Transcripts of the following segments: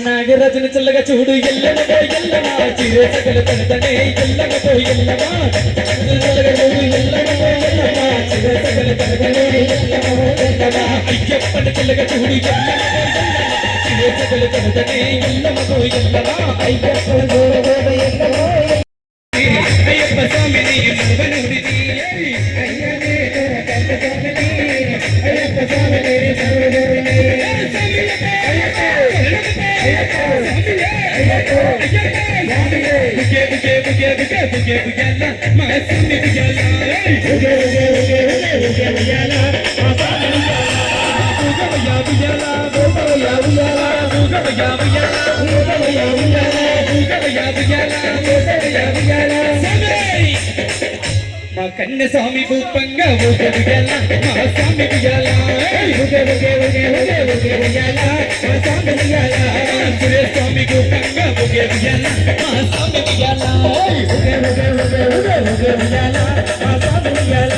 నాగరాజున చల్లగా చూడు ఎల్లమో ఎల్లమా చిరే సగలు తనతనే ఎల్లమో ఎల్లమా చల్లగా చూడు ఎల్లమో ఎల్లమా చిరే సగలు తనతనే ఎల్లమో ఎల్లమా అయ్యప్పని చల్లగా చూడు ఎల్లమో ఎల్లమా చిరే సగలు తనతనే ఎల్లమో ఎల్లమా అయ్యప్ప గోగోగ ఎల్లమో అయ్యప్ప స్వామిని మనవనుడిది అయ్యనే కంట స్వామిని అయ్యప్ప స్వామిని ఉగే ఉయ్యాల మా స్వామి ఉయ్యాల ఉగే ఉగే ఉగే ఉగే ఉగే ఉయ్యాల మా స్వామి ఉయ్యాల ఉయ్యాల ఉయ్యాల ఉయ్యాల ఉయ్యాల ఉయ్యాల ఉయ్యాల మా కన్య స్వామి భూపంగా ఉగే ఉయ్యాల మా స్వామి ఉయ్యాల ఉగే ఉగే ఉగే ఉగే ఉగే ఉయ్యాల మా స్వామి ఉయ్యాల సురేష్ స్వామి భూపంగా ఉగే ఉయ్యాల మా స్వామి ఉయ్యాల ఉగే ఉగే ఉగే ఉగే ఉగే ఉయ్యాల మా స్వామి ఉయ్యాల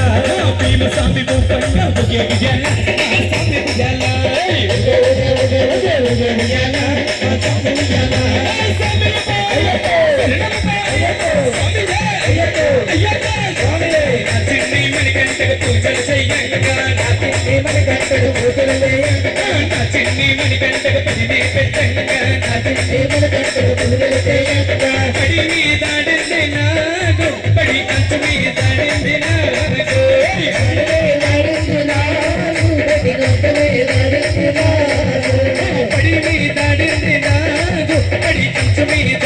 భీమ స్వామి భూపంగా ఉగే ఉయ్యాల మా స్వామి ఉయ్యాల ఉగే ఉగే ఉగే ఉగే ఉగే ఉయ్యాల మా స్వామి ఉయ్యాల పూజలు చెయ్యంగా నా చిన్ని మణికంఠకు పూజలు చేయంగా నా చిన్ని మణికంఠకు పదిని పెట్టంగా నా చిన్ని మణికంఠకు పూజలు చేయంగా పడి మీద పడి కంచు మీద పడి మీద పడి కంచు మీద